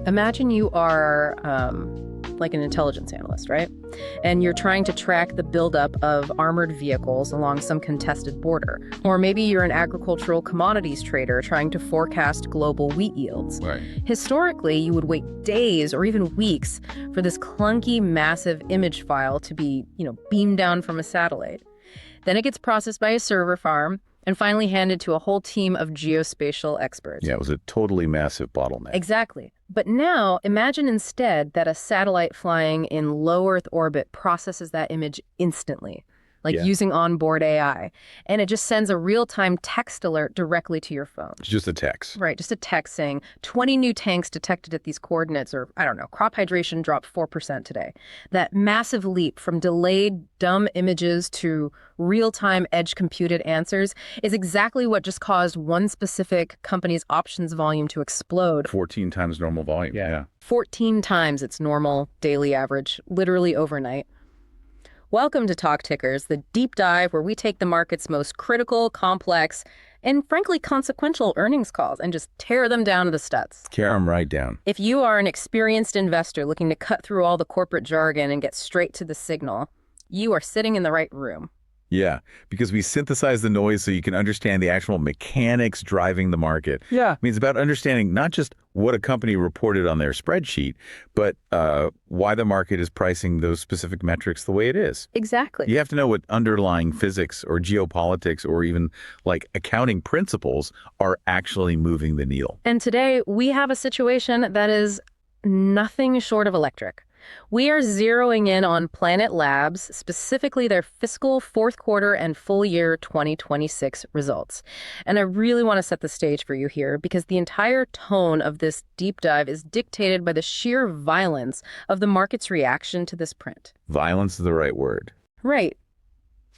Imagine you are like an intelligence analyst, right? And you're trying to track the buildup of armored vehicles along some contested border. Or maybe you're an agricultural commodities trader trying to forecast global wheat yields. Right. Historically, you would wait days or even weeks for this clunky, massive image file to be, beamed down from a satellite. Then it gets processed by a server farm and finally handed to a whole team of geospatial experts. Yeah, it was a totally massive bottleneck. Exactly. But now, imagine instead that a satellite flying in low Earth orbit processes that image instantly, using onboard AI. And it just sends a real-time text alert directly to your phone. It's just a text. Right, just a text saying 20 new tanks detected at these coordinates, or I don't know, crop hydration dropped 4% today. That massive leap from delayed dumb images to real-time edge computed answers is exactly what just caused one specific company's options volume to explode. 14 times normal volume. Yeah. 14 times its normal daily average, literally overnight. Welcome to Talk Tickers, the deep dive where we take the market's most critical, complex, and frankly consequential earnings calls and just tear them down to the studs. Tear them right down. If you are an experienced investor looking to cut through all the corporate jargon and get straight to the signal, you are sitting in the right room. Yeah, because we synthesize the noise so you can understand the actual mechanics driving the market. Yeah. I mean, it's about understanding not just what a company reported on their spreadsheet, but why the market is pricing those specific metrics the way it is. Exactly. You have to know what underlying physics or geopolitics or even like accounting principles are actually moving the needle. And today we have a situation that is nothing short of electric. We are zeroing in on Planet Labs, specifically their fiscal fourth quarter and full year 2026 results. And I really want to set the stage for you here because the entire tone of this deep dive is dictated by the sheer violence of the market's reaction to this print. Violence is the right word. Right.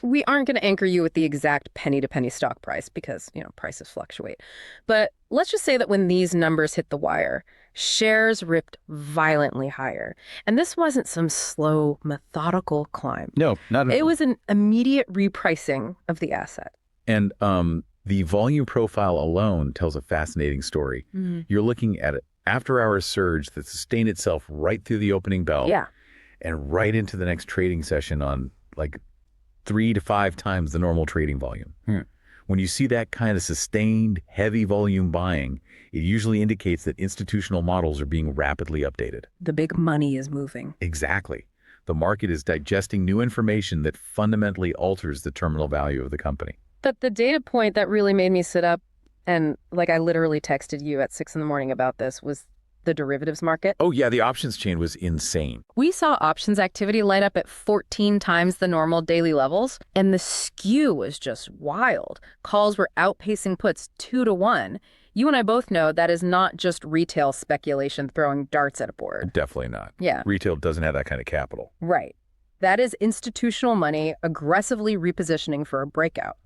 We aren't going to anchor you with the exact penny-to-penny stock price because, prices fluctuate. But let's just say that when these numbers hit the wire, shares ripped violently higher. And this wasn't some slow, methodical climb. No, not at all. It was an immediate repricing of the asset. And the volume profile alone tells a fascinating story. Mm-hmm. You're looking at an after-hours surge that sustained itself right through the opening bell. Yeah. And right into the next trading session on 3 to 5 times the normal trading volume. When you see that kind of sustained, heavy volume buying, it usually indicates that institutional models are being rapidly updated. The big money is moving. Exactly. The market is digesting new information that fundamentally alters the terminal value of the company. But the data point that really made me sit up, and I literally texted you at 6 a.m. about this, was the derivatives market. Oh yeah, the options chain was insane. We saw options activity light up at 14 times the normal daily levels, and the skew was just wild. Calls were outpacing puts 2 to 1. You and I both know that is not just retail speculation throwing darts at a board. Definitely not. Yeah. Retail doesn't have that kind of capital. Right. That is institutional money aggressively repositioning for a breakout.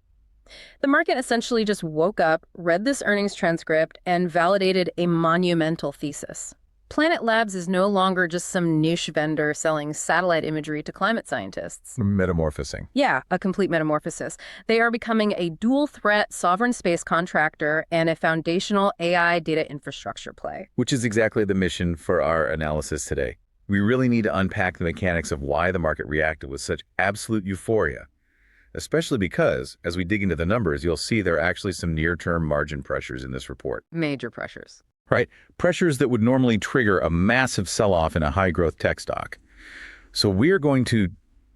The market essentially just woke up, read this earnings transcript, and validated a monumental thesis. Planet Labs is no longer just some niche vendor selling satellite imagery to climate scientists. Metamorphosing. Yeah, a complete metamorphosis. They are becoming a dual-threat sovereign space contractor and a foundational AI data infrastructure play. Which is exactly the mission for our analysis today. We really need to unpack the mechanics of why the market reacted with such absolute euphoria. Especially because, as we dig into the numbers, you'll see there are actually some near-term margin pressures in this report. Major pressures. Right? Pressures that would normally trigger a massive sell-off in a high-growth tech stock. So we're going to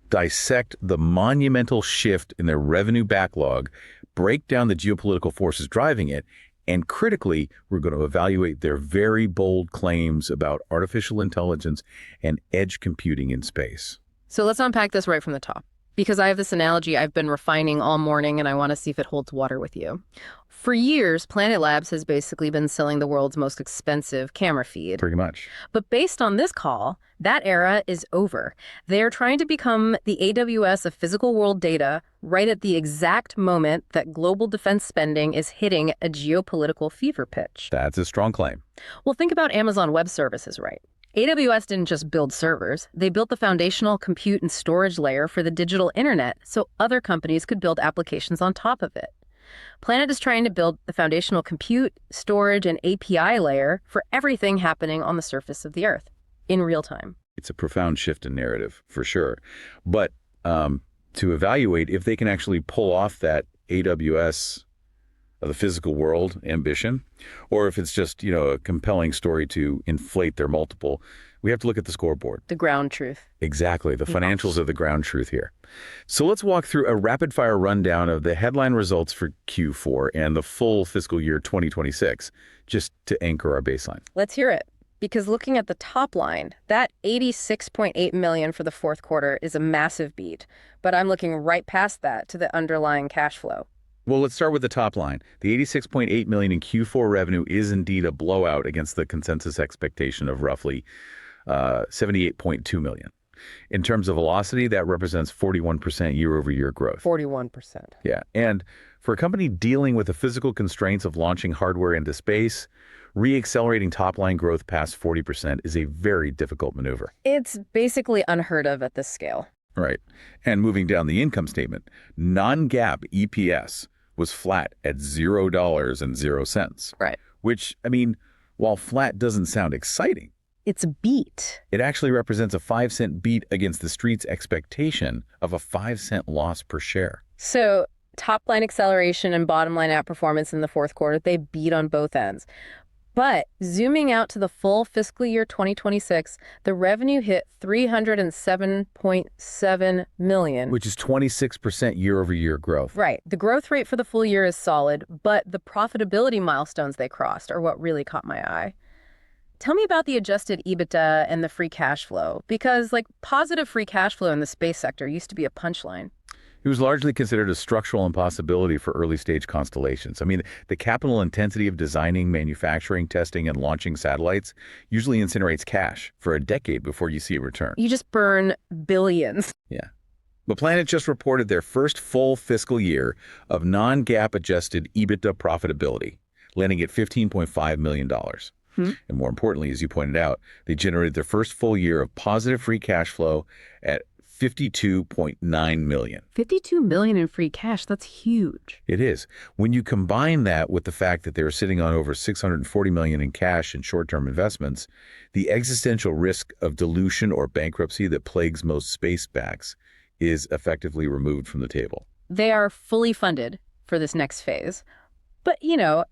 dissect the monumental shift in their revenue backlog, break down the geopolitical forces driving it, and critically, we're going to evaluate their very bold claims about artificial intelligence and edge computing in space. So let's unpack this right from the top. Because I have this analogy I've been refining all morning and I want to see if it holds water with you. For years, Planet Labs has basically been selling the world's most expensive camera feed. Pretty much. But based on this call, that era is over. They're trying to become the AWS of physical world data right at the exact moment that global defense spending is hitting a geopolitical fever pitch. That's a strong claim. Well, think about Amazon Web Services, right? AWS didn't just build servers. They built the foundational compute and storage layer for the digital internet so other companies could build applications on top of it. Planet is trying to build the foundational compute, storage, and API layer for everything happening on the surface of the Earth in real time. It's a profound shift in narrative, for sure. But to evaluate if they can actually pull off that AWS of the physical world ambition, or if it's just, a compelling story to inflate their multiple, we have to look at the scoreboard. The ground truth. Exactly. The financials are the ground truth here. So let's walk through a rapid-fire rundown of the headline results for Q4 and the full fiscal year 2026, just to anchor our baseline. Let's hear it. Because looking at the top line, that $86.8 million for the fourth quarter is a massive beat. But I'm looking right past that to the underlying cash flow. Well, let's start with the top line. The $86.8 million in Q4 revenue is indeed a blowout against the consensus expectation of roughly $78.2 million. In terms of velocity, that represents 41% year-over-year growth. 41%. Yeah. And for a company dealing with the physical constraints of launching hardware into space, re-accelerating top-line growth past 40% is a very difficult maneuver. It's basically unheard of at this scale. Right. And moving down the income statement, non-GAAP EPS was flat at $0.00. Right. Which, while flat doesn't sound exciting, It's a beat. it actually represents a 5-cent beat against the street's expectation of a 5-cent loss per share. So top-line acceleration and bottom-line outperformance in the fourth quarter, they beat on both ends. But zooming out to the full fiscal year 2026, the revenue hit $307.7 million. Which is 26% year-over-year growth. Right. The growth rate for the full year is solid, but the profitability milestones they crossed are what really caught my eye. Tell me about the adjusted EBITDA and the free cash flow, because positive free cash flow in the space sector used to be a punchline. It was largely considered a structural impossibility for early-stage constellations. The capital intensity of designing, manufacturing, testing, and launching satellites usually incinerates cash for a decade before you see a return. You just burn billions. Yeah. But Planet just reported their first full fiscal year of non-GAAP adjusted EBITDA profitability, landing at $15.5 million. And more importantly, as you pointed out, they generated their first full year of positive free cash flow at $52.9 million. $52 million in free cash, that's huge. It is. When you combine that with the fact that they're sitting on over $640 million in cash and short-term investments, the existential risk of dilution or bankruptcy that plagues most space SPACs is effectively removed from the table. They are fully funded for this next phase. But,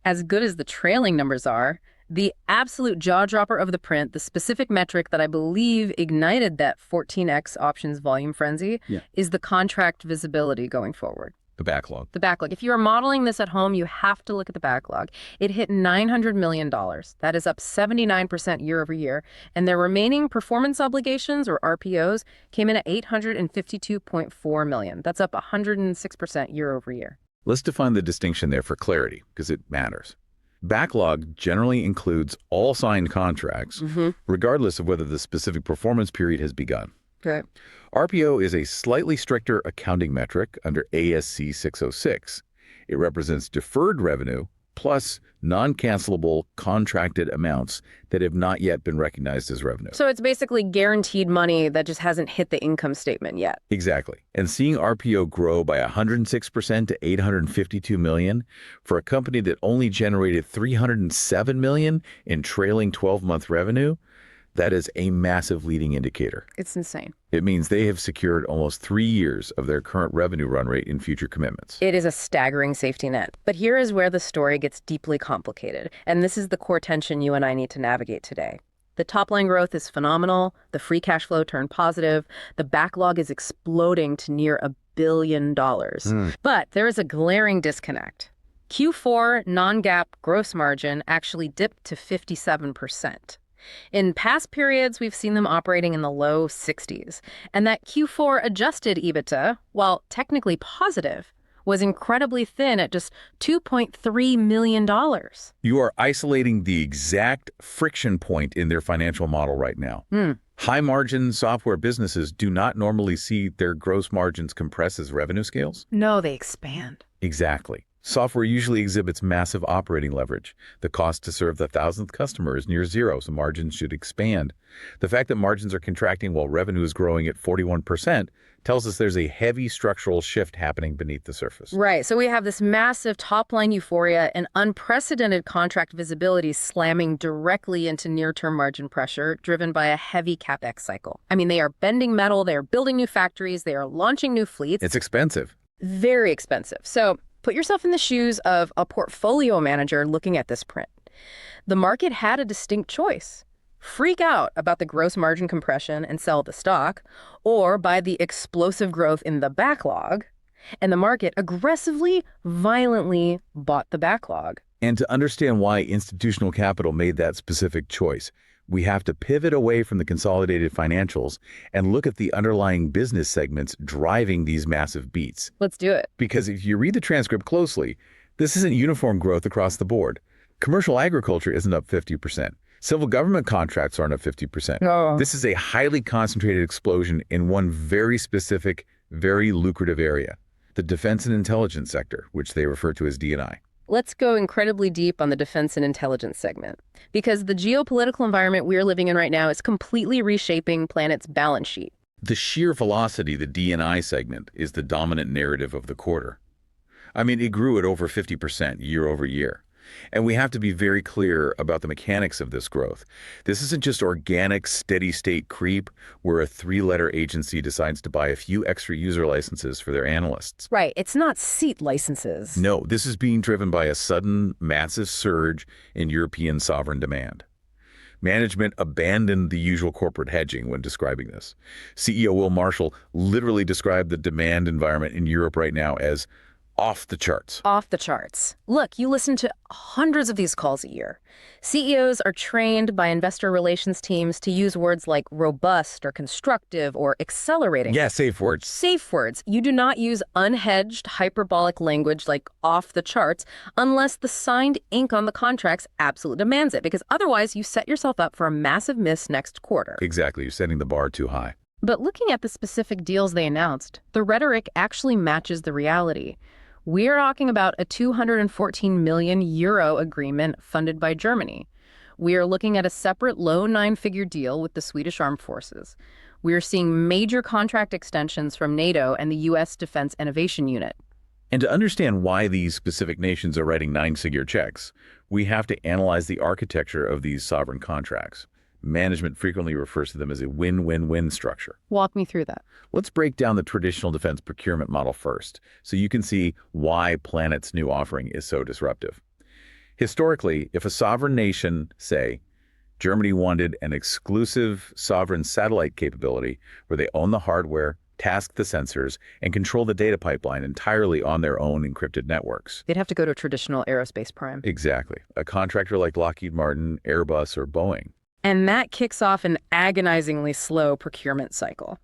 as good as the trailing numbers are, the absolute jaw-dropper of the print, the specific metric that I believe ignited that 14x options volume frenzy, is the contract visibility going forward. The backlog. The backlog. If you are modeling this at home, you have to look at the backlog. It hit $900 million. That is up 79% year over year. And their remaining performance obligations, or RPOs, came in at $852.4 million. That's up 106% year over year. Let's define the distinction there for clarity, because it matters. Backlog generally includes all signed contracts, regardless of whether the specific performance period has begun. Right. RPO is a slightly stricter accounting metric under ASC 606. It represents deferred revenue plus non-cancelable contracted amounts that have not yet been recognized as revenue. So it's basically guaranteed money that just hasn't hit the income statement yet. Exactly. And seeing RPO grow by 106% to $852 million for a company that only generated $307 million in trailing 12-month revenue, that is a massive leading indicator. It's insane. It means they have secured almost 3 years of their current revenue run rate in future commitments. It is a staggering safety net. But here is where the story gets deeply complicated. And this is the core tension you and I need to navigate today. The top-line growth is phenomenal. The free cash flow turned positive. The backlog is exploding to near $1 billion. But there is a glaring disconnect. Q4 non-GAAP gross margin actually dipped to 57%. In past periods, we've seen them operating in the low 60s. And that Q4 adjusted EBITDA, while technically positive, was incredibly thin at just $2.3 million. You are isolating the exact friction point in their financial model right now. High-margin software businesses do not normally see their gross margins compress as revenue scales. No, they expand. Exactly. Software usually exhibits massive operating leverage. The cost to serve the thousandth customer is near zero, so margins should expand. The fact that margins are contracting while revenue is growing at 41% tells us there's a heavy structural shift happening beneath the surface. Right, so we have this massive top-line euphoria and unprecedented contract visibility slamming directly into near-term margin pressure driven by a heavy CapEx cycle. I mean, they are bending metal, they are building new factories, they are launching new fleets. It's expensive. Very expensive. So put yourself in the shoes of a portfolio manager looking at this print. The market had a distinct choice. Freak out about the gross margin compression and sell the stock, or buy the explosive growth in the backlog, and the market aggressively, violently bought the backlog. And to understand why institutional capital made that specific choice, we have to pivot away from the consolidated financials and look at the underlying business segments driving these massive beats. Let's do it. Because if you read the transcript closely, this isn't uniform growth across the board. Commercial agriculture isn't up 50%. Civil government contracts aren't up 50%. Oh. This is a highly concentrated explosion in one very specific, very lucrative area, the defense and intelligence sector, which they refer to as D&I. Let's go incredibly deep on the defense and intelligence segment, because the geopolitical environment we're living in right now is completely reshaping Planet's balance sheet. The sheer velocity of the D&I segment is the dominant narrative of the quarter. I mean, it grew at over 50% year over year. And we have to be very clear about the mechanics of this growth. This isn't just organic, steady-state creep where a three-letter agency decides to buy a few extra user licenses for their analysts. Right, it's not seat licenses. No, this is being driven by a sudden, massive surge in European sovereign demand. Management abandoned the usual corporate hedging when describing this. CEO Will Marshall literally described the demand environment in Europe right now as off the charts. Off the charts. Look, you listen to hundreds of these calls a year. CEOs are trained by investor relations teams to use words like robust or constructive or accelerating. Yeah, safe words. Safe words. You do not use unhedged, hyperbolic language like off the charts unless the signed ink on the contracts absolutely demands it, because otherwise you set yourself up for a massive miss next quarter. Exactly. You're setting the bar too high. But looking at the specific deals they announced, the rhetoric actually matches the reality. We're talking about a 214 million euro agreement funded by Germany. We are looking at a separate low nine-figure deal with the Swedish Armed Forces. We are seeing major contract extensions from NATO and the U.S. Defense Innovation Unit. And to understand why these specific nations are writing nine-figure checks, we have to analyze the architecture of these sovereign contracts. Management frequently refers to them as a win-win-win structure. Walk me through that. Let's break down the traditional defense procurement model first, so you can see why Planet's new offering is so disruptive. Historically, if a sovereign nation, say, Germany wanted an exclusive sovereign satellite capability where they own the hardware, task the sensors, and control the data pipeline entirely on their own encrypted networks. They'd have to go to a traditional aerospace prime. Exactly. A contractor like Lockheed Martin, Airbus, or Boeing. And that kicks off an agonizingly slow procurement cycle.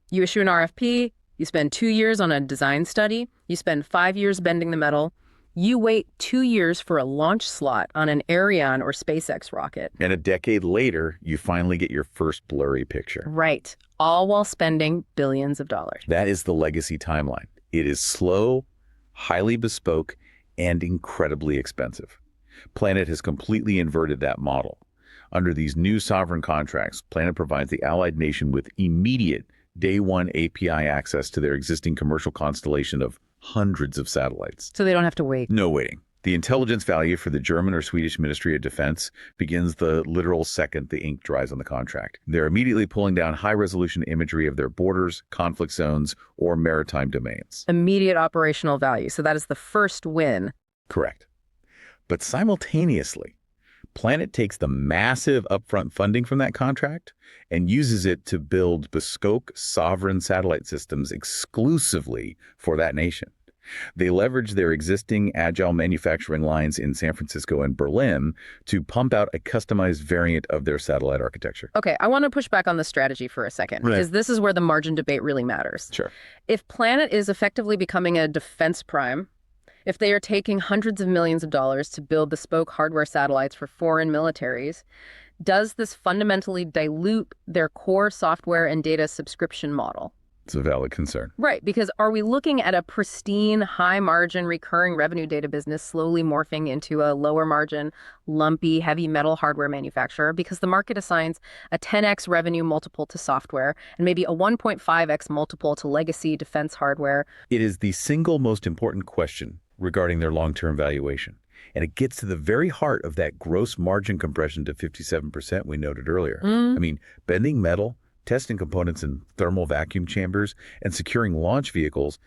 You issue an RFP, you spend 2 years on a design study, you spend 5 years bending the metal, you wait 2 years for a launch slot on an Ariane or SpaceX rocket. And a decade later, you finally get your first blurry picture. Right, all while spending billions of dollars. That is the legacy timeline. It is slow, highly bespoke, and incredibly expensive. Planet has completely inverted that model. Under these new sovereign contracts, Planet provides the allied nation with immediate day one API access to their existing commercial constellation of hundreds of satellites. So they don't have to wait. No waiting. The intelligence value for the German or Swedish Ministry of Defense begins the literal second the ink dries on the contract. They're immediately pulling down high-resolution imagery of their borders, conflict zones, or maritime domains. Immediate operational value. So that is the first win. Correct. But simultaneously, Planet takes the massive upfront funding from that contract and uses it to build bespoke sovereign satellite systems exclusively for that nation. They leverage their existing agile manufacturing lines in San Francisco and Berlin to pump out a customized variant of their satellite architecture. Okay, I want to push back on the strategy for a second, because this is where the margin debate really matters. Sure. If Planet is effectively becoming a defense prime, if they are taking hundreds of millions of dollars to build bespoke hardware satellites for foreign militaries, does this fundamentally dilute their core software and data subscription model? It's a valid concern. Right, because are we looking at a pristine, high-margin, recurring revenue data business slowly morphing into a lower-margin, lumpy, heavy metal hardware manufacturer because the market assigns a 10x revenue multiple to software and maybe a 1.5x multiple to legacy defense hardware? It is the single most important question regarding their long-term valuation. And it gets to the very heart of that gross margin compression to 57% we noted earlier. I mean, bending metal, testing components in thermal vacuum chambers, and securing launch vehicles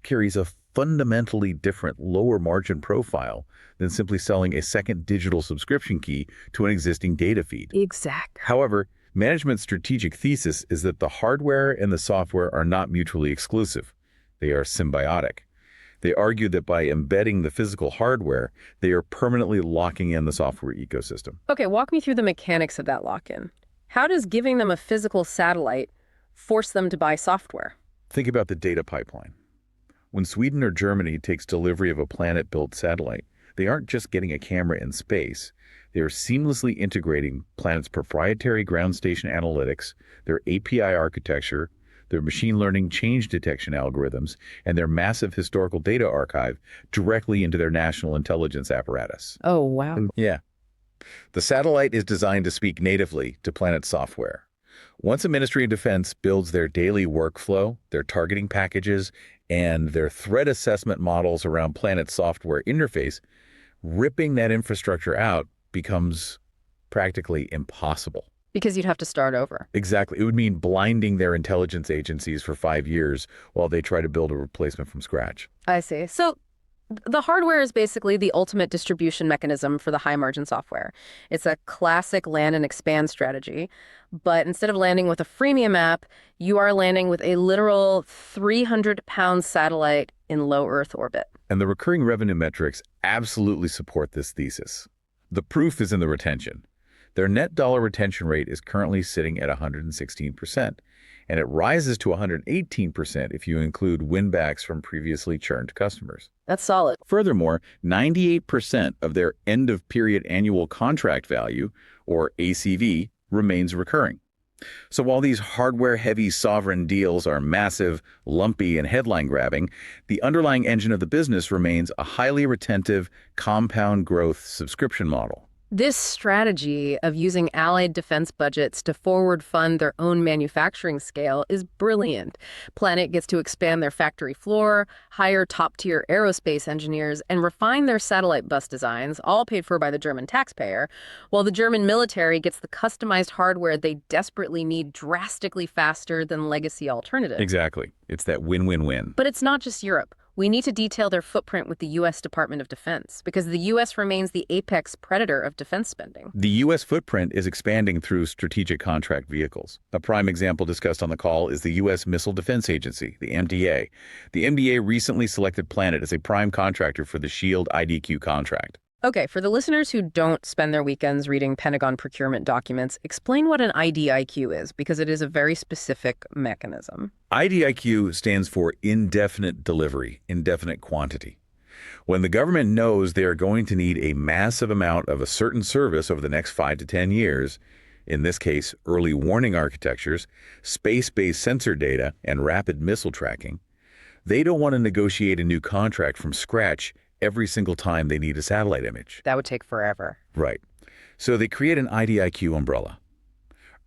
carries a fundamentally different lower margin profile than simply selling a second digital subscription key to an existing data feed. Exactly. However, management's strategic thesis is that the hardware and the software are not mutually exclusive. They are symbiotic. They argue that by embedding the physical hardware, they are permanently locking in the software ecosystem. Okay, walk me through the mechanics of that lock-in. How does giving them a physical satellite force them to buy software? Think about the data pipeline. When Sweden or Germany takes delivery of a Planet-built satellite, they aren't just getting a camera in space. They are seamlessly integrating Planet's proprietary ground station analytics, their API architecture, their machine learning change detection algorithms, and their massive historical data archive directly into their national intelligence apparatus. Oh, wow. Yeah. The satellite is designed to speak natively to Planet software. Once a Ministry of Defense builds their daily workflow, their targeting packages, and their threat assessment models around Planet software interface, ripping that infrastructure out becomes practically impossible. Because you'd have to start over. Exactly. It would mean blinding their intelligence agencies for 5 years while they try to build a replacement from scratch. I see. So the hardware is basically the ultimate distribution mechanism for the high-margin software. It's a classic land and expand strategy, but instead of landing with a freemium app, you are landing with a literal 300-pound satellite in low Earth orbit. And the recurring revenue metrics absolutely support this thesis. The proof is in the retention. Their net dollar retention rate is currently sitting at 116%, and it rises to 118% if you include winbacks from previously churned customers. That's solid. Furthermore, 98% of their end-of-period annual contract value, or ACV, remains recurring. So while these hardware-heavy sovereign deals are massive, lumpy, and headline-grabbing, the underlying engine of the business remains a highly retentive, compound growth subscription model. This strategy of using allied defense budgets to forward fund their own manufacturing scale is brilliant. Planet gets to expand their factory floor, hire top-tier aerospace engineers, and refine their satellite bus designs, all paid for by the German taxpayer, while the German military gets the customized hardware they desperately need drastically faster than legacy alternatives. Exactly. It's that win-win-win. But it's not just Europe. We need to detail their footprint with the U.S. Department of Defense, because the U.S. remains the apex predator of defense spending. The U.S. footprint is expanding through strategic contract vehicles. A prime example discussed on the call is the U.S. Missile Defense Agency, the MDA. The MDA recently selected Planet as a prime contractor for the SHIELD IDQ contract. Okay, for the listeners who don't spend their weekends reading Pentagon procurement documents, explain what an IDIQ is, because it is a very specific mechanism. IDIQ stands for indefinite delivery, indefinite quantity. When the government knows they are going to need a massive amount of a certain service over the next 5 to 10 years, in this case, early warning architectures, space-based sensor data, and rapid missile tracking, they don't want to negotiate a new contract from scratch every single time they need a satellite image. That would take forever. Right. So they create an IDIQ umbrella.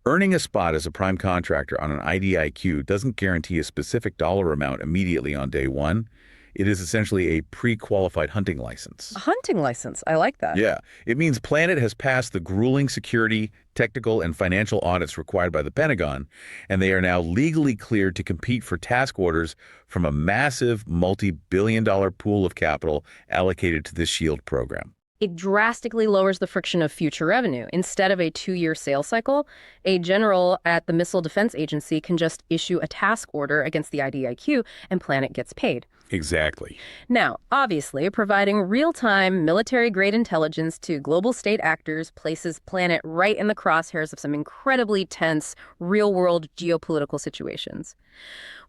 Earning a spot as a prime contractor on an IDIQ doesn't guarantee a specific dollar amount immediately on day one. It is essentially a pre-qualified hunting license. A hunting license. I like that. Yeah. It means Planet has passed the grueling security, technical, and financial audits required by the Pentagon, and they are now legally cleared to compete for task orders from a massive multi-billion-dollar pool of capital allocated to this SHIELD program. It drastically lowers the friction of future revenue. Instead of a 2-year sales cycle, a general at the Missile Defense Agency can just issue a task order against the IDIQ, and Planet gets paid. Exactly. Now, obviously, providing real-time military-grade intelligence to global state actors places Planet right in the crosshairs of some incredibly tense, real-world geopolitical situations.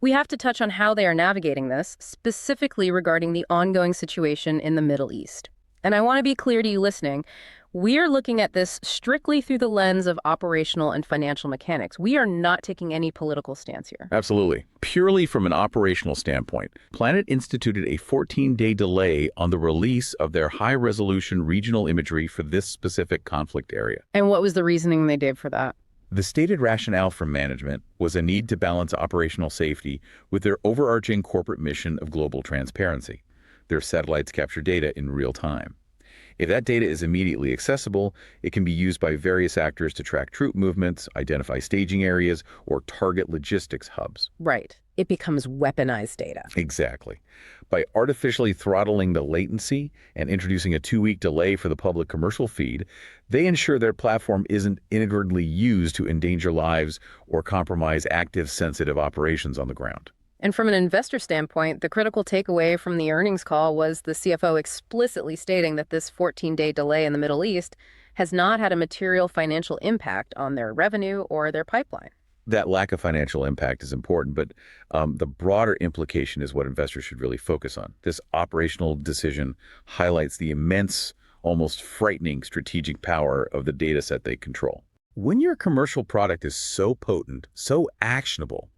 We have to touch on how they are navigating this, specifically regarding the ongoing situation in the Middle East. And I want to be clear to you listening, We are looking at this strictly through the lens of operational and financial mechanics. We are not taking any political stance here. Absolutely. Purely from an operational standpoint, Planet instituted a 14-day delay on the release of their high-resolution regional imagery for this specific conflict area. And what was the reasoning they gave for that? The stated rationale from management was a need to balance operational safety with their overarching corporate mission of global transparency. Their satellites capture data in real time. If that data is immediately accessible, it can be used by various actors to track troop movements, identify staging areas, or target logistics hubs. Right. It becomes weaponized data. Exactly. By artificially throttling the latency and introducing a 2-week delay for the public commercial feed, they ensure their platform isn't inadvertently used to endanger lives or compromise active, sensitive operations on the ground. And from an investor standpoint, the critical takeaway from the earnings call was the CFO explicitly stating that this 14-day delay in the Middle East has not had a material financial impact on their revenue or their pipeline. That lack of financial impact is important, but the broader implication is what investors should really focus on. This operational decision highlights the immense, almost frightening strategic power of the data set they control. When your commercial product is so potent, so actionable,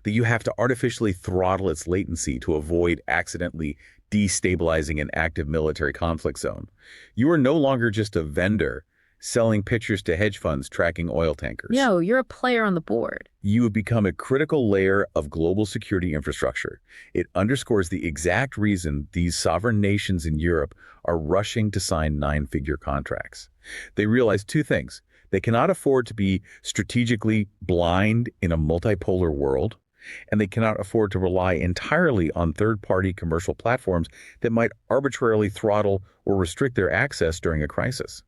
that you have to artificially throttle its latency to avoid accidentally destabilizing an active military conflict zone, you are no longer just a vendor selling pictures to hedge funds tracking oil tankers. No, you're a player on the board. You have become a critical layer of global security infrastructure. It underscores the exact reason these sovereign nations in Europe are rushing to sign 9-figure contracts. They realize two things. They cannot afford to be strategically blind in a multipolar world, and they cannot afford to rely entirely on third-party commercial platforms that might arbitrarily throttle or restrict their access during a crisis.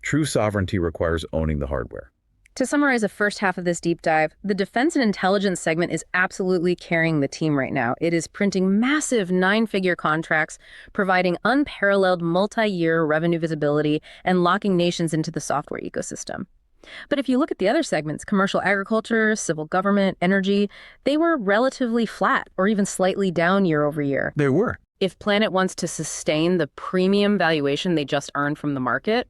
True sovereignty requires owning the hardware. To summarize the first half of this deep dive, the defense and intelligence segment is absolutely carrying the team right now. It is printing massive 9-figure contracts, providing unparalleled multi-year revenue visibility, and locking nations into the software ecosystem. But if you look at the other segments, commercial agriculture, civil government, energy, they were relatively flat or even slightly down year over year. They were. If Planet wants to sustain the premium valuation they just earned from the market,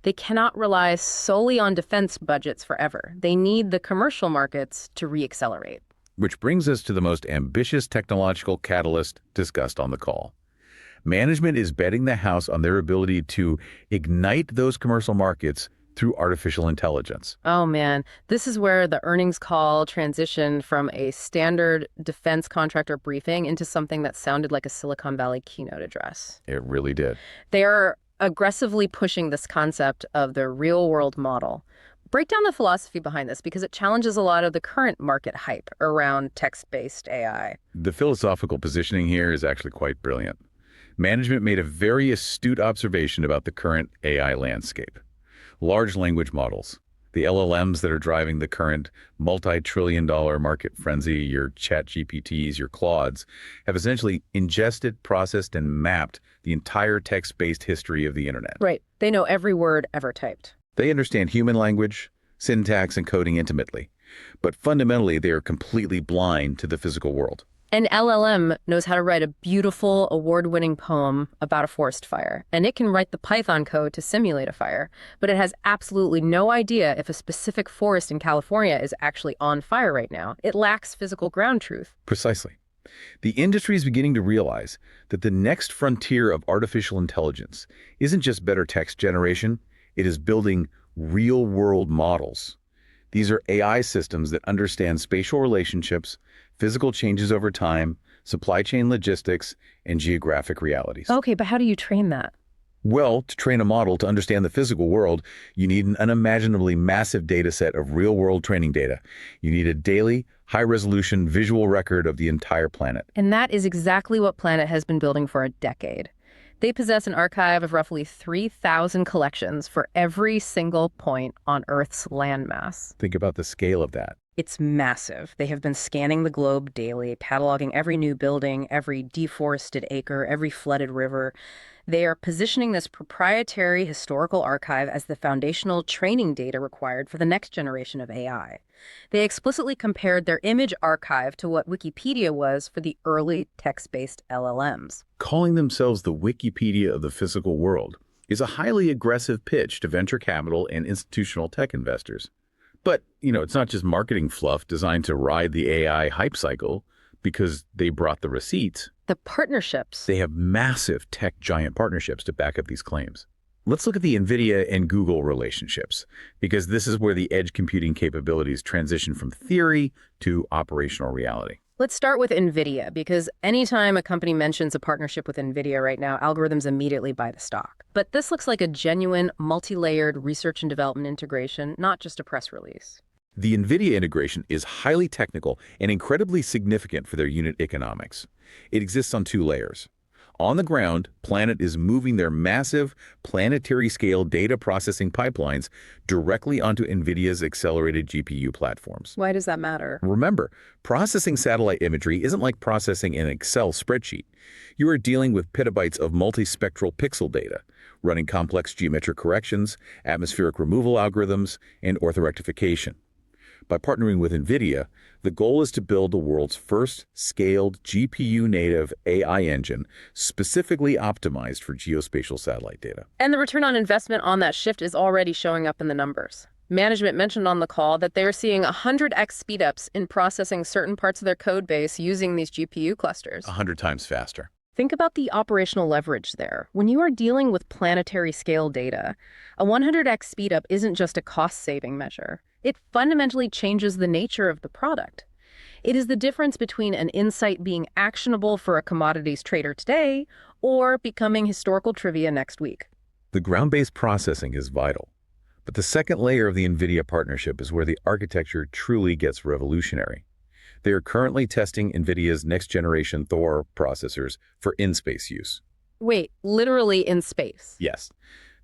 they cannot rely solely on defense budgets forever. They need the commercial markets to reaccelerate. Which brings us to the most ambitious technological catalyst discussed on the call. Management is betting the house on their ability to ignite those commercial markets through artificial intelligence. Oh man, this is where the earnings call transitioned from a standard defense contractor briefing into something that sounded like a Silicon Valley keynote address. It really did. They are aggressively pushing this concept of the real-world model. Break down the philosophy behind this because it challenges a lot of the current market hype around text-based AI. The philosophical positioning here is actually quite brilliant. Management made a very astute observation about the current AI landscape. Large language models, the LLMs that are driving the current multi-trillion-dollar market frenzy, your ChatGPTs, your Claudes, have essentially ingested, processed, and mapped the entire text-based history of the internet. Right. They know every word ever typed. They understand human language, syntax, and coding intimately, but fundamentally they are completely blind to the physical world. An LLM knows how to write a beautiful, award-winning poem about a forest fire, and it can write the Python code to simulate a fire, but it has absolutely no idea if a specific forest in California is actually on fire right now. It lacks physical ground truth. Precisely. The industry is beginning to realize that the next frontier of artificial intelligence isn't just better text generation, it is building real-world models. These are AI systems that understand spatial relationships, physical changes over time, supply chain logistics, and geographic realities. Okay, but how do you train that? Well, to train a model to understand the physical world, you need an unimaginably massive data set of real-world training data. You need a daily, high-resolution visual record of the entire planet. And that is exactly what Planet has been building for a decade. They possess an archive of roughly 3,000 collections for every single point on Earth's landmass. Think about the scale of that. It's massive. They have been scanning the globe daily, cataloging every new building, every deforested acre, every flooded river. They are positioning this proprietary historical archive as the foundational training data required for the next generation of AI. They explicitly compared their image archive to what Wikipedia was for the early text-based LLMs. Calling themselves the Wikipedia of the physical world, is a highly aggressive pitch to venture capital and institutional tech investors. But, it's not just marketing fluff designed to ride the AI hype cycle because they brought the receipts. The partnerships. They have massive tech giant partnerships to back up these claims. Let's look at the NVIDIA and Google relationships, because this is where the edge computing capabilities transition from theory to operational reality. Let's start with NVIDIA, because anytime a company mentions a partnership with NVIDIA right now, algorithms immediately buy the stock. But this looks like a genuine, multi-layered research and development integration, not just a press release. The NVIDIA integration is highly technical and incredibly significant for their unit economics. It exists on two layers. On the ground, Planet is moving their massive planetary-scale data processing pipelines directly onto NVIDIA's accelerated GPU platforms. Why does that matter? Remember, processing satellite imagery isn't like processing an Excel spreadsheet. You are dealing with petabytes of multispectral pixel data, running complex geometric corrections, atmospheric removal algorithms, and orthorectification. By partnering with NVIDIA, the goal is to build the world's first scaled GPU-native AI engine specifically optimized for geospatial satellite data. And the return on investment on that shift is already showing up in the numbers. Management mentioned on the call that they're seeing 100x speedups in processing certain parts of their code base using these GPU clusters. 100 times faster. Think about the operational leverage there. When you are dealing with planetary scale data, a 100x speedup isn't just a cost-saving measure. It fundamentally changes the nature of the product. It is the difference between an insight being actionable for a commodities trader today or becoming historical trivia next week. The ground-based processing is vital. But the second layer of the NVIDIA partnership is where the architecture truly gets revolutionary. They are currently testing NVIDIA's next-generation Thor processors for in-space use. Wait, literally in space? Yes.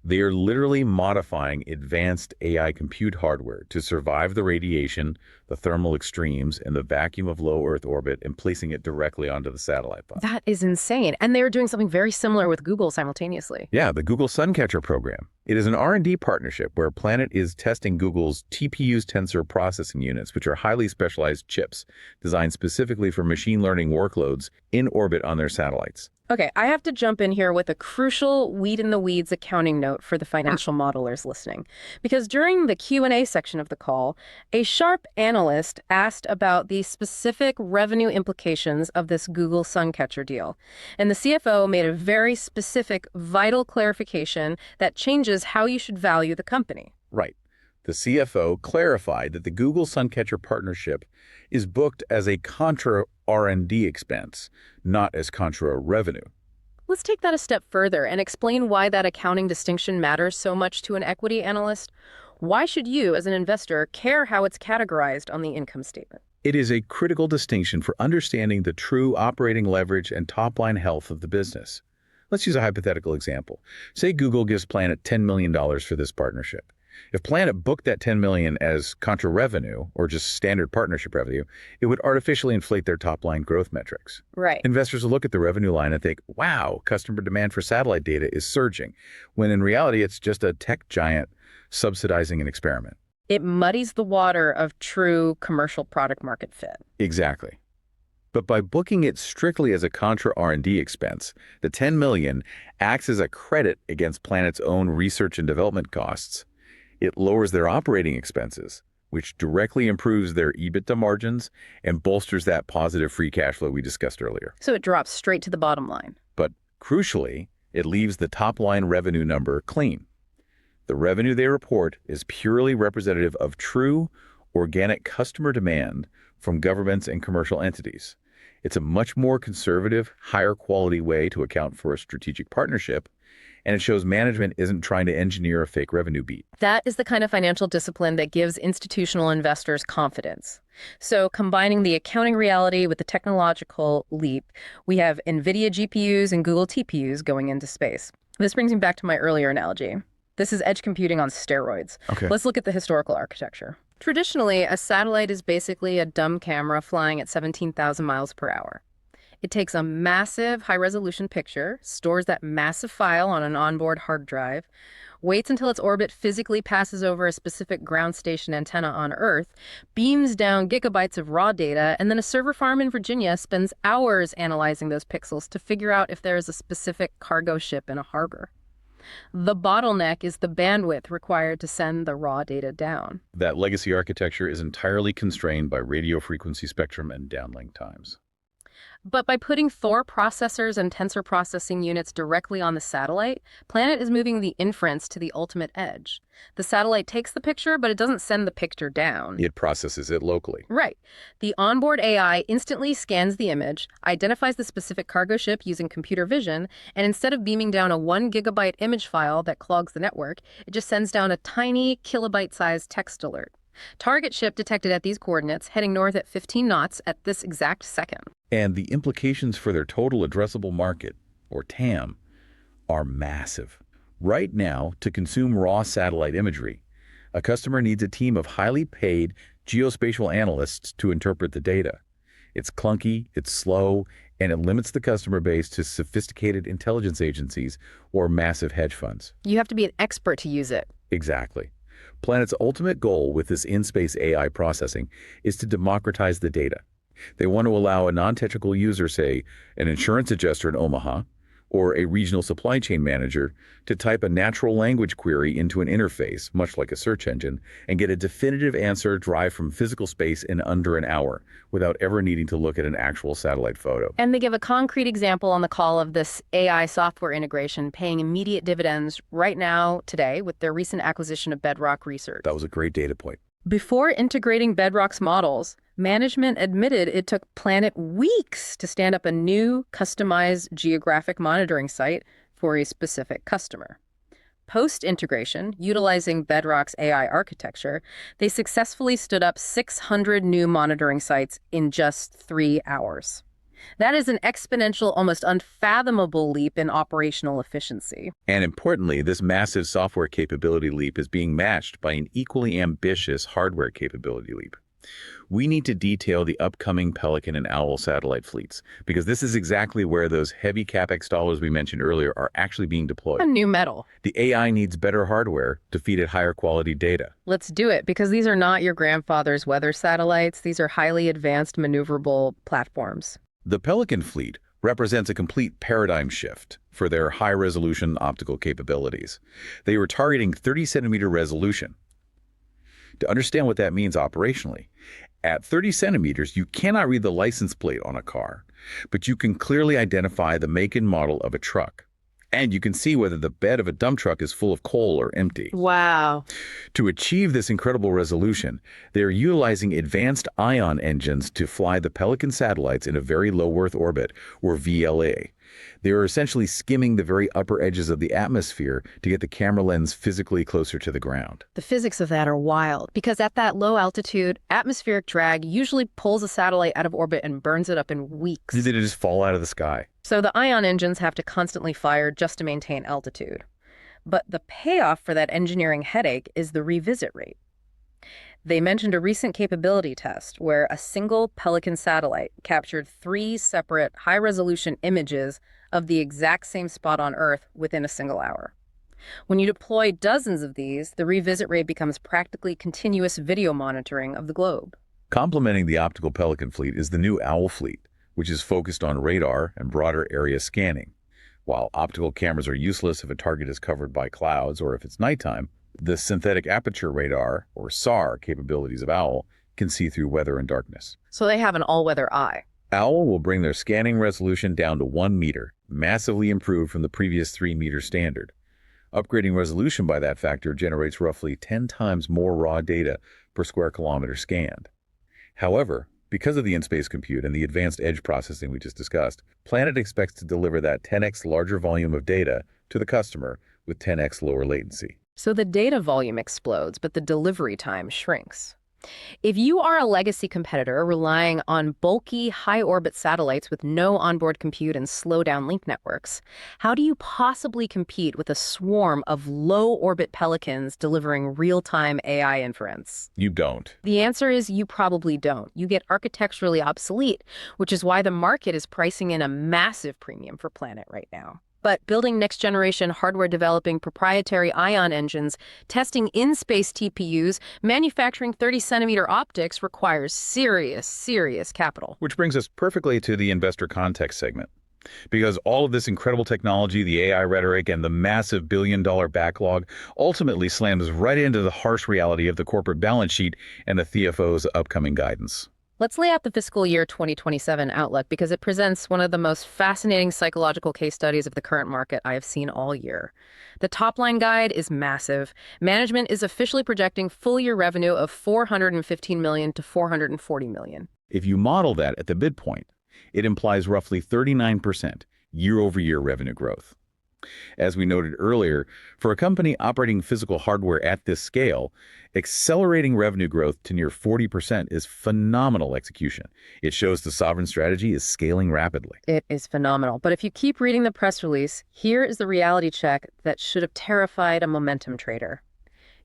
They are literally modifying advanced AI compute hardware to survive the radiation, the thermal extremes, and the vacuum of low Earth orbit and placing it directly onto the satellite bus. That is insane. And they are doing something very similar with Google simultaneously. Yeah, the Google Suncatcher program. It is an R&D partnership where Planet is testing Google's TPU's tensor processing units, which are highly specialized chips designed specifically for machine learning workloads in orbit on their satellites. Okay, I have to jump in here with a crucial weed-in-the-weeds accounting note for the financial modelers listening. Because during the Q&A section of the call, a sharp analyst asked about the specific revenue implications of this Google Suncatcher deal. And the CFO made a very specific, vital clarification that changes how you should value the company. Right. The CFO clarified that the Google Suncatcher partnership is booked as a contra R&D expense, not as contra revenue. Let's take that a step further and explain why that accounting distinction matters so much to an equity analyst. Why should you, as an investor, care how it's categorized on the income statement? It is a critical distinction for understanding the true operating leverage and top-line health of the business. Let's use a hypothetical example. Say Google gives Planet $10 million for this partnership. If Planet booked that $10 million as contra revenue, or just standard partnership revenue, it would artificially inflate their top-line growth metrics. Right. Investors will look at the revenue line and think, wow, customer demand for satellite data is surging, when in reality it's just a tech giant subsidizing an experiment. It muddies the water of true commercial product market fit. Exactly. But by booking it strictly as a contra R&D expense, the $10 million acts as a credit against Planet's own research and development costs. It lowers their operating expenses, which directly improves their EBITDA margins and bolsters that positive free cash flow we discussed earlier. So it drops straight to the bottom line. But crucially, it leaves the top-line revenue number clean. The revenue they report is purely representative of true, organic customer demand from governments and commercial entities. It's a much more conservative, higher quality way to account for a strategic partnership, and it shows management isn't trying to engineer a fake revenue beat. That is the kind of financial discipline that gives institutional investors confidence. So combining the accounting reality with the technological leap, we have NVIDIA GPUs and Google TPUs going into space. This brings me back to my earlier analogy. This is edge computing on steroids. Okay. Let's look at the historical architecture. Traditionally, a satellite is basically a dumb camera flying at 17,000 miles per hour. It takes a massive high-resolution picture, stores that massive file on an onboard hard drive, waits until its orbit physically passes over a specific ground station antenna on Earth, beams down gigabytes of raw data, and then a server farm in Virginia spends hours analyzing those pixels to figure out if there is a specific cargo ship in a harbor. The bottleneck is the bandwidth required to send the raw data down. That legacy architecture is entirely constrained by radio frequency spectrum and downlink times. But by putting Thor processors and tensor processing units directly on the satellite, Planet is moving the inference to the ultimate edge. The satellite takes the picture, but it doesn't send the picture down. It processes it locally. Right. The onboard AI instantly scans the image, identifies the specific cargo ship using computer vision, and instead of beaming down a 1 GB image file that clogs the network, it just sends down a tiny kilobyte-sized text alert. Target ship detected at these coordinates, heading north at 15 knots at this exact second. And the implications for their total addressable market, or TAM, are massive. Right now, to consume raw satellite imagery, a customer needs a team of highly paid geospatial analysts to interpret the data. It's clunky, it's slow, and it limits the customer base to sophisticated intelligence agencies or massive hedge funds. You have to be an expert to use it. Exactly. Planet's ultimate goal with this in-space AI processing is to democratize the data. They want to allow a non-technical user, say, an insurance adjuster in Omaha, or a regional supply chain manager, to type a natural language query into an interface, much like a search engine, and get a definitive answer derived from physical space in under an hour, without ever needing to look at an actual satellite photo. And they give a concrete example on the call of this AI software integration paying immediate dividends right now, today, with their recent acquisition of Bedrock Research. That was a great data point. Before integrating Bedrock's models, management admitted it took Planet weeks to stand up a new, customized geographic monitoring site for a specific customer. Post-integration, utilizing Bedrock's AI architecture, they successfully stood up 600 new monitoring sites in just 3 hours. That is an exponential, almost unfathomable leap in operational efficiency. And importantly, this massive software capability leap is being matched by an equally ambitious hardware capability leap. We need to detail the upcoming Pelican and Owl satellite fleets, because this is exactly where those heavy CapEx dollars we mentioned earlier are actually being deployed. A new metal. The AI needs better hardware to feed it higher quality data. Let's do it, because these are not your grandfather's weather satellites. These are highly advanced maneuverable platforms. The Pelican fleet represents a complete paradigm shift for their high-resolution optical capabilities. They were targeting 30-centimeter resolution. To understand what that means operationally, at 30 centimeters, you cannot read the license plate on a car, but you can clearly identify the make and model of a truck. And you can see whether the bed of a dump truck is full of coal or empty. Wow. To achieve this incredible resolution, they are utilizing advanced ion engines to fly the Pelican satellites in a very low Earth orbit, or VLA. They are essentially skimming the very upper edges of the atmosphere to get the camera lens physically closer to the ground. The physics of that are wild, because at that low altitude, atmospheric drag usually pulls a satellite out of orbit and burns it up in weeks. They just fall out of the sky. So the ion engines have to constantly fire just to maintain altitude. But the payoff for that engineering headache is the revisit rate. They mentioned a recent capability test where a single Pelican satellite captured 3 separate high-resolution images of the exact same spot on Earth within a single hour. When you deploy dozens of these, the revisit rate becomes practically continuous video monitoring of the globe. Complementing the optical Pelican fleet is the new Owl fleet, which is focused on radar and broader area scanning. While optical cameras are useless if a target is covered by clouds or if it's nighttime, the synthetic aperture radar, or SAR, capabilities of Owl can see through weather and darkness. So they have an all-weather eye. Owl will bring their scanning resolution down to 1 meter, massively improved from the previous 3-meter standard. Upgrading resolution by that factor generates roughly 10 times more raw data per square kilometer scanned. However, because of the in-space compute and the advanced edge processing we just discussed, Planet expects to deliver that 10x larger volume of data to the customer with 10x lower latency. So the data volume explodes, but the delivery time shrinks. If you are a legacy competitor relying on bulky, high-orbit satellites with no onboard compute and slow-down link networks, how do you possibly compete with a swarm of low-orbit Pelicans delivering real-time AI inference? You don't. The answer is you probably don't. You get architecturally obsolete, which is why the market is pricing in a massive premium for Planet right now. But building next-generation hardware, developing proprietary ion engines, testing in-space TPUs, manufacturing 30-centimeter optics requires serious capital. Which brings us perfectly to the investor context segment. Because all of this incredible technology, the AI rhetoric, and the massive billion-dollar backlog ultimately slams right into the harsh reality of the corporate balance sheet and the CFO's upcoming guidance. Let's lay out the fiscal year 2027 outlook because it presents one of the most fascinating psychological case studies of the current market I have seen all year. The top-line guide is massive. Management is officially projecting full-year revenue of $415 million to $440 million. If you model that at the midpoint, it implies roughly 39% year-over-year revenue growth. As we noted earlier, for a company operating physical hardware at this scale, accelerating revenue growth to near 40% is phenomenal execution. It shows the sovereign strategy is scaling rapidly. It is phenomenal. But if you keep reading the press release, here is the reality check that should have terrified a momentum trader.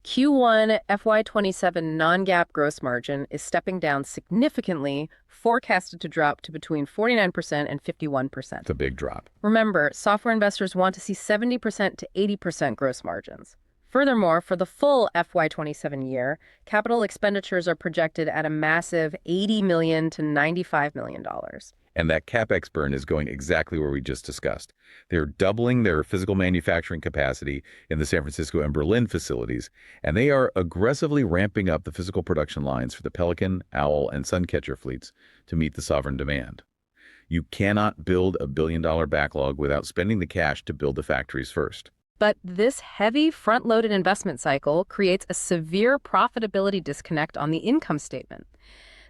Q1 FY27 non-GAAP gross margin is stepping down significantly, forecasted to drop to between 49% and 51%. It's a big drop. Remember, software investors want to see 70% to 80% gross margins. Furthermore, for the full FY27 year, capital expenditures are projected at a massive $80 million to $95 million. And that CapEx burn is going exactly where we just discussed. They're doubling their physical manufacturing capacity in the San Francisco and Berlin facilities, and they are aggressively ramping up the physical production lines for the Pelican, Owl, and Suncatcher fleets to meet the sovereign demand. You cannot build a billion-dollar backlog without spending the cash to build the factories first. But this heavy front-loaded investment cycle creates a severe profitability disconnect on the income statement.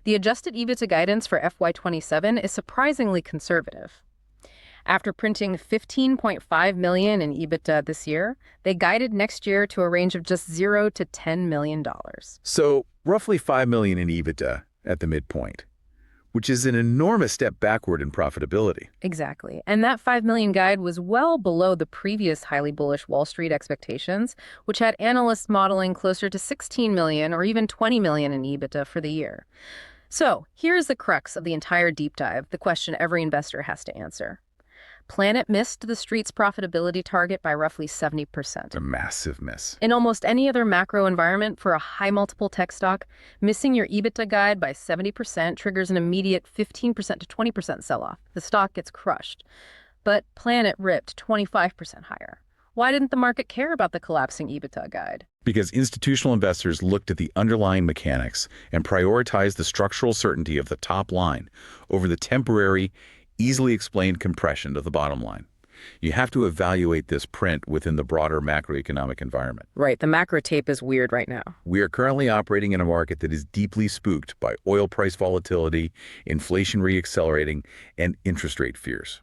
The adjusted EBITDA guidance for FY27 is surprisingly conservative. After printing $15.5 million in EBITDA this year, they guided next year to a range of just $0 to $10 million. So roughly $5 million in EBITDA at the midpoint, which is an enormous step backward in profitability. Exactly. And that $5 million guide was well below the previous highly bullish Wall Street expectations, which had analysts modeling closer to $16 million or even $20 million in EBITDA for the year. So here's the crux of the entire deep dive, the question every investor has to answer. Planet missed the street's profitability target by roughly 70%. It's a massive miss. In almost any other macro environment for a high multiple tech stock, missing your EBITDA guide by 70% triggers an immediate 15% to 20% sell-off. The stock gets crushed. But Planet ripped 25% higher. Why didn't the market care about the collapsing EBITDA guide? Because institutional investors looked at the underlying mechanics and prioritized the structural certainty of the top line over the temporary, easily explained compression of the bottom line. You have to evaluate this print within the broader macroeconomic environment. Right, the macro tape is weird right now. We are currently operating in a market that is deeply spooked by oil price volatility, inflation reaccelerating, and interest rate fears.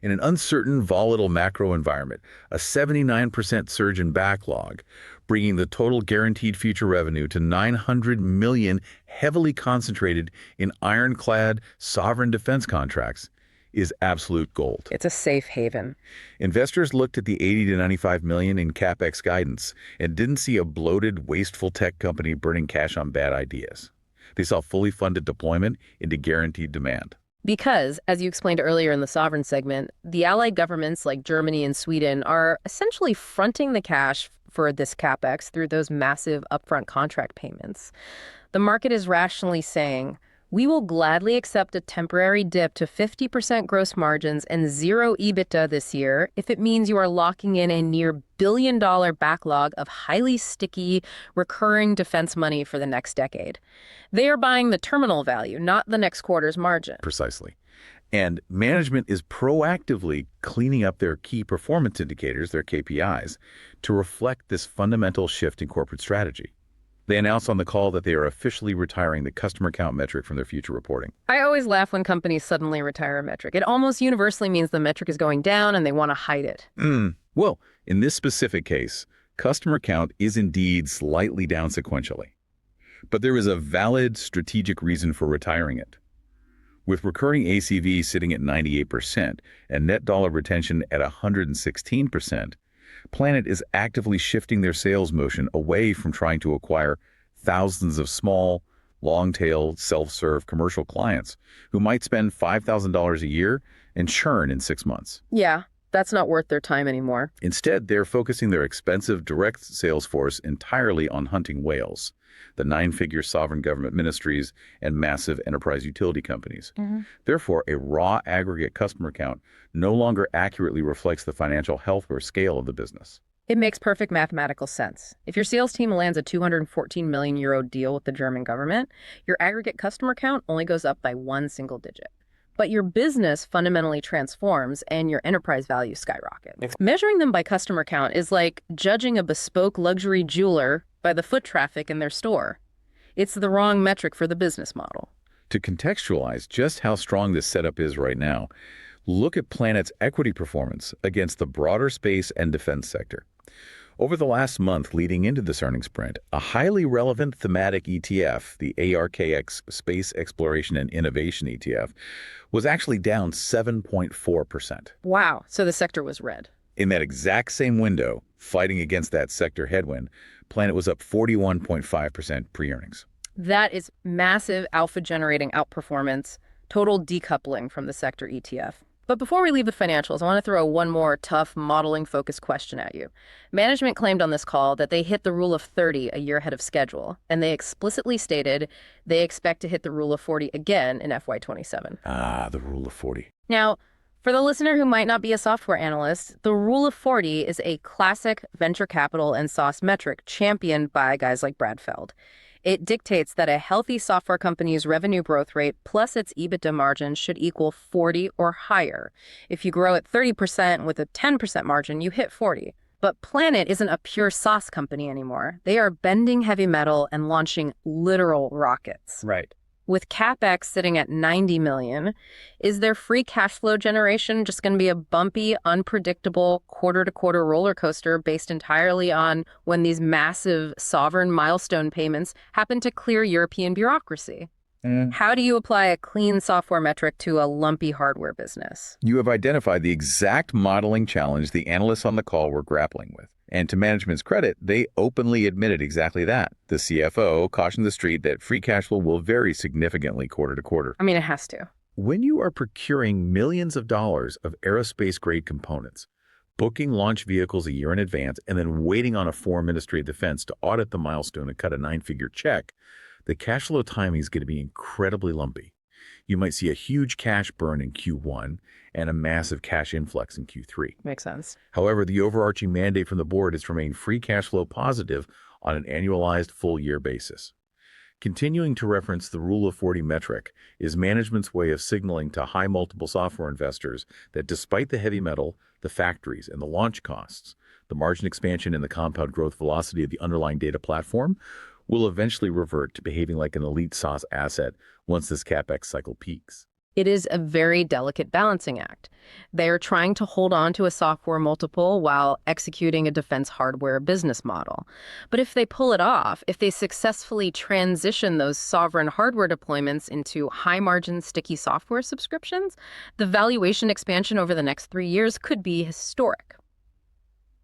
In an uncertain, volatile macro environment, a 79% surge in backlog, bringing the total guaranteed future revenue to $900 million, heavily concentrated in ironclad sovereign defense contracts, is absolute gold. It's a safe haven. Investors looked at the 80 to 95 million in CapEx guidance and didn't see a bloated, wasteful tech company burning cash on bad ideas. They saw fully funded deployment into guaranteed demand. Because, as you explained earlier in the sovereign segment, the allied governments like Germany and Sweden are essentially fronting the cash for this CapEx through those massive upfront contract payments. The market is rationally saying, we will gladly accept a temporary dip to 50% gross margins and zero EBITDA this year if it means you are locking in a near billion-dollar backlog of highly sticky, recurring defense money for the next decade. They are buying the terminal value, not the next quarter's margin. Precisely. And management is proactively cleaning up their key performance indicators, their KPIs, to reflect this fundamental shift in corporate strategy. They announced on the call that they are officially retiring the customer count metric from their future reporting. I always laugh when companies suddenly retire a metric. It almost universally means the metric is going down and they want to hide it. Well, in this specific case, customer count is indeed slightly down sequentially. But there is a valid strategic reason for retiring it. With recurring ACV sitting at 98% and net dollar retention at 116%, Planet is actively shifting their sales motion away from trying to acquire thousands of small, long-tail, self-serve commercial clients who might spend $5,000 a year and churn in 6 months. Yeah, that's not worth their time anymore. Instead, they're focusing their expensive direct sales force entirely on hunting whales, the nine-figure sovereign government ministries, and massive enterprise utility companies. Therefore, a raw aggregate customer count no longer accurately reflects the financial health or scale of the business. It makes perfect mathematical sense. If your sales team lands a 214 million euro deal with the German government, your aggregate customer count only goes up by one single digit. But your business fundamentally transforms and your enterprise value skyrockets. Measuring them by customer count is like judging a bespoke luxury jeweler by the foot traffic in their store. It's the wrong metric for the business model. To contextualize just how strong this setup is right now, look at Planet's equity performance against the broader space and defense sector. Over the last month leading into this earnings print, a highly relevant thematic ETF, the ARKX Space Exploration and Innovation ETF, was actually down 7.4%. Wow, so the sector was red. In that exact same window, fighting against that sector headwind, Planet was up 41.5% pre-earnings. That is massive alpha-generating outperformance, total decoupling from the sector ETF. But before we leave the financials, I want to throw one more tough modeling-focused question at you. Management claimed on this call that they hit the rule of 30 a year ahead of schedule, and they explicitly stated they expect to hit the rule of 40 again in FY27. Ah, the rule of 40. Now, for the listener who might not be a software analyst, the rule of 40 is a classic venture capital and SaaS metric championed by guys like Brad Feld. It dictates that a healthy software company's revenue growth rate plus its EBITDA margin should equal 40 or higher. If you grow at 30% with a 10% margin, you hit 40. But Planet isn't a pure SaaS company anymore. They are bending heavy metal and launching literal rockets. Right. With CapEx sitting at 90 million, is their free cash flow generation just going to be a bumpy, unpredictable quarter-to-quarter roller coaster based entirely on when these massive sovereign milestone payments happen to clear European bureaucracy? How do you apply a clean software metric to a lumpy hardware business? You have identified the exact modeling challenge the analysts on the call were grappling with. And to management's credit, they openly admitted exactly that. The CFO cautioned the street that free cash flow will vary significantly quarter to quarter. I mean, it has to. When you are procuring millions of dollars of aerospace-grade components, booking launch vehicles a year in advance, and then waiting on a foreign ministry of defense to audit the milestone and cut a nine-figure check, the cash flow timing is going to be incredibly lumpy. You might see a huge cash burn in Q1 and a massive cash influx in Q3. Makes sense. However, the overarching mandate from the board is to remain free cash flow positive on an annualized full-year basis. Continuing to reference the Rule of 40 metric is management's way of signaling to high-multiple software investors that despite the heavy metal, the factories, and the launch costs, the margin expansion and the compound growth velocity of the underlying data platform will eventually revert to behaving like an elite SaaS asset once this CapEx cycle peaks. It is a very delicate balancing act. They are trying to hold on to a software multiple while executing a defense hardware business model. But if they pull it off, if they successfully transition those sovereign hardware deployments into high-margin, sticky software subscriptions, the valuation expansion over the next 3 years could be historic.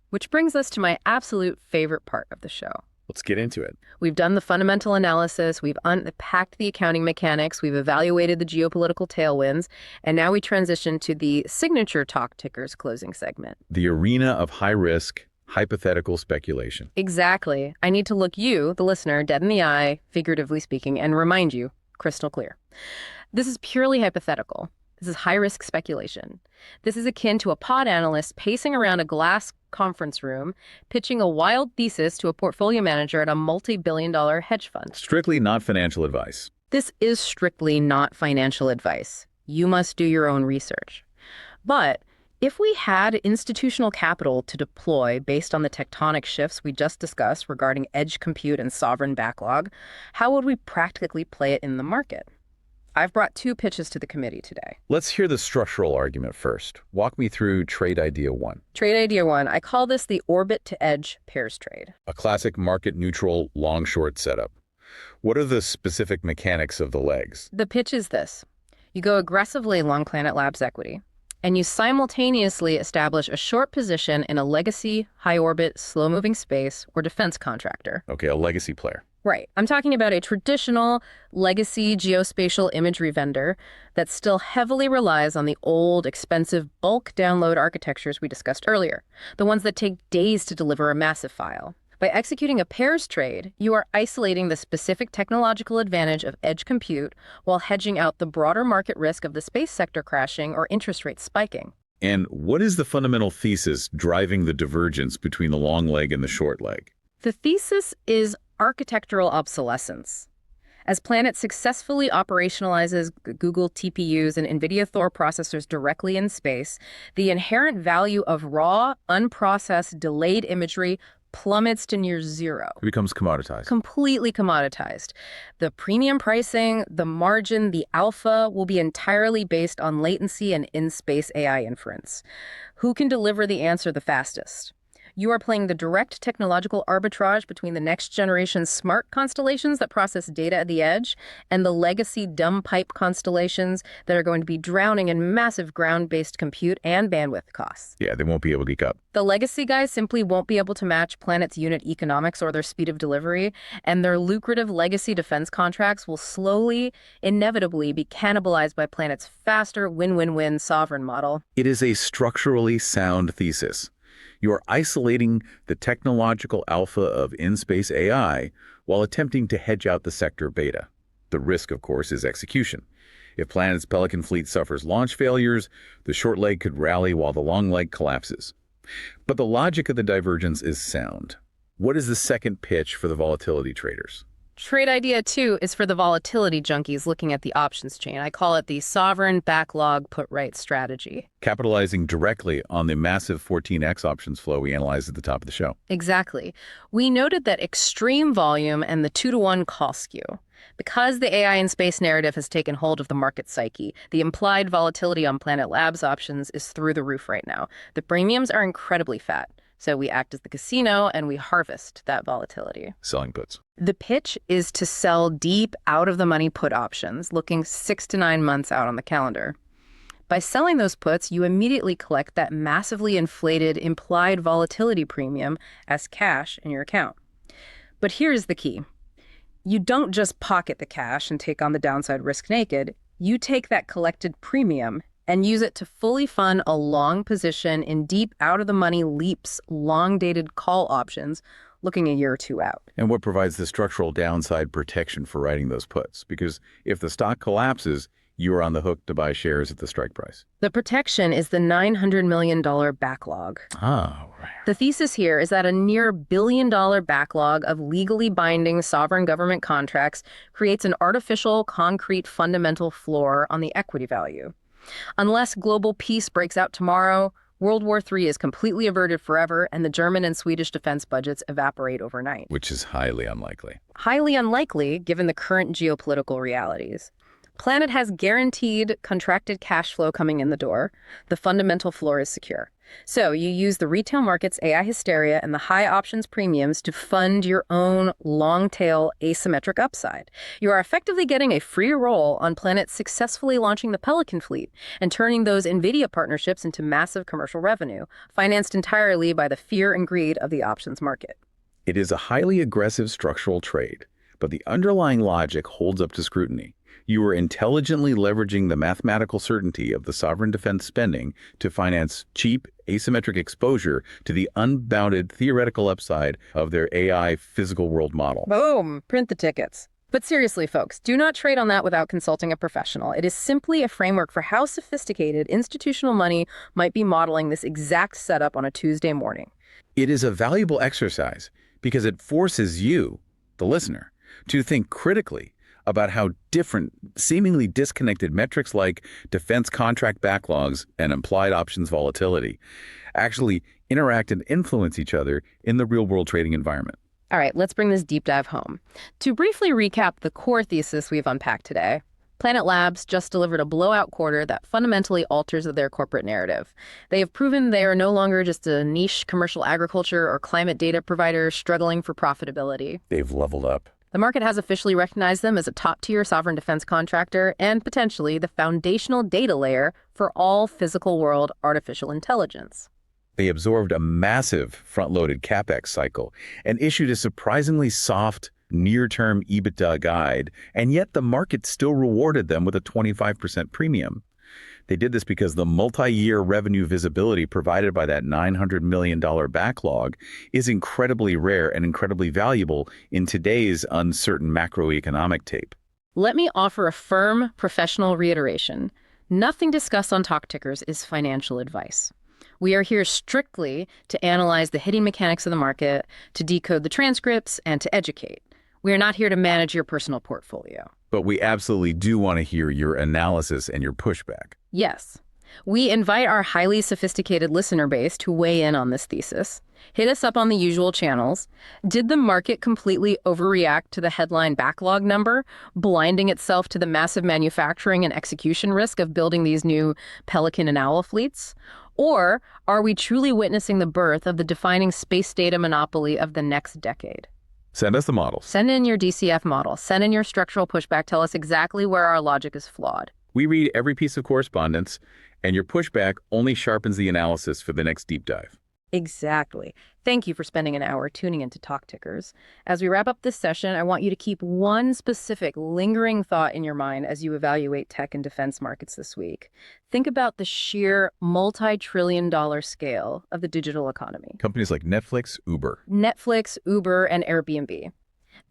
Which brings us to my absolute favorite part of the show. Let's get into it. We've done the fundamental analysis, we've unpacked the accounting mechanics, we've evaluated the geopolitical tailwinds, and now we transition to the signature Talk Tickers closing segment. The arena of high-risk, hypothetical speculation. Exactly. I need to look you, the listener, dead in the eye, figuratively speaking, and remind you, crystal clear. This is purely hypothetical. This is high-risk speculation. This is akin to a pod analyst pacing around a glass conference room, pitching a wild thesis to a portfolio manager at a multi-billion-dollar hedge fund. Strictly not financial advice. This is strictly not financial advice. You must do your own research. But if we had institutional capital to deploy based on the tectonic shifts we just discussed regarding edge compute and sovereign backlog, how would we practically play it in the market? I've brought 2 pitches to the committee today. Let's hear the structural argument first. Walk me through trade idea 1. Trade idea 1, I call this the orbit-to-edge pairs trade. A classic market-neutral long-short setup. What are the specific mechanics of the legs? The pitch is this. You go aggressively long Planet Labs equity, and you simultaneously establish a short position in a legacy, high-orbit, slow-moving space or defense contractor. Okay, a legacy player. Right. I'm talking about a traditional legacy geospatial imagery vendor that still heavily relies on the old, expensive bulk download architectures we discussed earlier, the ones that take days to deliver a massive file. By executing a pairs trade, you are isolating the specific technological advantage of edge compute while hedging out the broader market risk of the space sector crashing or interest rates spiking. And what is the fundamental thesis driving the divergence between the long leg and the short leg? The thesis is architectural obsolescence. As Planet successfully operationalizes Google TPUs and NVIDIA Thor processors directly in space, the inherent value of raw, unprocessed, delayed imagery plummets to near zero. It becomes commoditized. Completely commoditized. The premium pricing, the margin, the alpha will be entirely based on latency and in-space AI inference. Who can deliver the answer the fastest? You are playing the direct technological arbitrage between the next generation smart constellations that process data at the edge and the legacy dumb pipe constellations that are going to be drowning in massive ground-based compute and bandwidth costs. Yeah, they won't be able to geek up. The legacy guys simply won't be able to match Planet's unit economics or their speed of delivery, and their lucrative legacy defense contracts will slowly, inevitably be cannibalized by Planet's faster win-win-win sovereign model. It is a structurally sound thesis. You are isolating the technological alpha of in-space AI while attempting to hedge out the sector beta. The risk, of course, is execution. If Planet's Pelican fleet suffers launch failures, the short leg could rally while the long leg collapses. But the logic of the divergence is sound. What is the second pitch for the volatility traders? Trade idea 2 is for the volatility junkies looking at the options chain. I call it the sovereign backlog put-right strategy. Capitalizing directly on the massive 14x options flow we analyzed at the top of the show. Exactly. We noted that extreme volume and the 2-to-1 call skew. Because the AI in space narrative has taken hold of the market psyche, the implied volatility on Planet Labs options is through the roof right now. The premiums are incredibly fat. So we act as the casino and we harvest that volatility. Selling puts. The pitch is to sell deep out-of-the-money put options, looking 6 to 9 months out on the calendar. By selling those puts, you immediately collect that massively inflated implied volatility premium as cash in your account. But here's the key. You don't just pocket the cash and take on the downside risk naked. You take that collected premium and use it to fully fund a long position in deep out-of-the-money leaps, long-dated call options, looking a year or two out. And what provides the structural downside protection for writing those puts? Because if the stock collapses, you are on the hook to buy shares at the strike price. The protection is the $900 million backlog. Oh, right. The thesis here is that a near billion-dollar backlog of legally binding sovereign government contracts creates an artificial, concrete, fundamental floor on the equity value. Unless global peace breaks out tomorrow, World War III is completely averted forever, and the German and Swedish defense budgets evaporate overnight. Which is highly unlikely. Highly unlikely, given the current geopolitical realities. Planet has guaranteed contracted cash flow coming in the door. The fundamental floor is secure. So you use the retail market's AI hysteria and the high options premiums to fund your own long-tail asymmetric upside. You are effectively getting a free roll on Planet successfully launching the Pelican fleet and turning those NVIDIA partnerships into massive commercial revenue, financed entirely by the fear and greed of the options market. It is a highly aggressive structural trade, but the underlying logic holds up to scrutiny. You are intelligently leveraging the mathematical certainty of the sovereign defense spending to finance cheap, asymmetric exposure to the unbounded theoretical upside of their AI physical world model. Boom! Print the tickets. But seriously, folks, do not trade on that without consulting a professional. It is simply a framework for how sophisticated institutional money might be modeling this exact setup on a Tuesday morning. It is a valuable exercise because it forces you, the listener, to think critically about how different, seemingly disconnected metrics like defense contract backlogs and implied options volatility actually interact and influence each other in the real-world trading environment. All right, let's bring this deep dive home. To briefly recap the core thesis we've unpacked today, Planet Labs just delivered a blowout quarter that fundamentally alters their corporate narrative. They have proven they are no longer just a niche commercial agriculture or climate data provider struggling for profitability. They've leveled up. The market has officially recognized them as a top-tier sovereign defense contractor and potentially the foundational data layer for all physical world artificial intelligence. They absorbed a massive front-loaded CapEx cycle and issued a surprisingly soft, near-term EBITDA guide, and yet the market still rewarded them with a 25% premium. They did this because the multi-year revenue visibility provided by that $900 million backlog is incredibly rare and incredibly valuable in today's uncertain macroeconomic tape. Let me offer a firm, professional reiteration. Nothing discussed on Talk Tickers is financial advice. We are here strictly to analyze the hidden mechanics of the market, to decode the transcripts, and to educate. We are not here to manage your personal portfolio. But we absolutely do want to hear your analysis and your pushback. Yes. We invite our highly sophisticated listener base to weigh in on this thesis. Hit us up on the usual channels. Did the market completely overreact to the headline backlog number, blinding itself to the massive manufacturing and execution risk of building these new Pelican and Owl fleets? Or are we truly witnessing the birth of the defining space data monopoly of the next decade? Send us the models. Send in your DCF model. Send in your structural pushback. Tell us exactly where our logic is flawed. We read every piece of correspondence, and your pushback only sharpens the analysis for the next deep dive. Exactly. Thank you for spending an hour tuning into Talk Tickers. As we wrap up this session, I want you to keep one specific lingering thought in your mind as you evaluate tech and defense markets this week. Think about the sheer multi-trillion-dollar scale of the digital economy. Companies like Netflix, Uber, and Airbnb.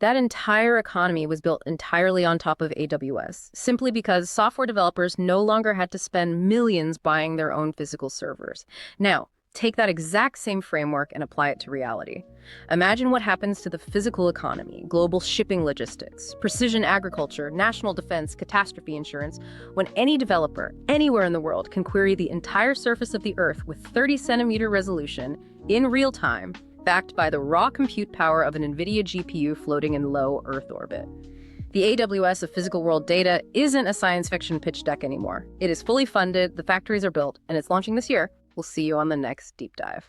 That entire economy was built entirely on top of AWS, simply because software developers no longer had to spend millions buying their own physical servers. Now, take that exact same framework and apply it to reality. Imagine what happens to the physical economy, global shipping logistics, precision agriculture, national defense, catastrophe insurance, when any developer anywhere in the world can query the entire surface of the Earth with 30-centimeter resolution in real time, backed by the raw compute power of an NVIDIA GPU floating in low Earth orbit. The AWS of physical world data isn't a science fiction pitch deck anymore. It is fully funded, the factories are built, and it's launching this year. We'll see you on the next deep dive.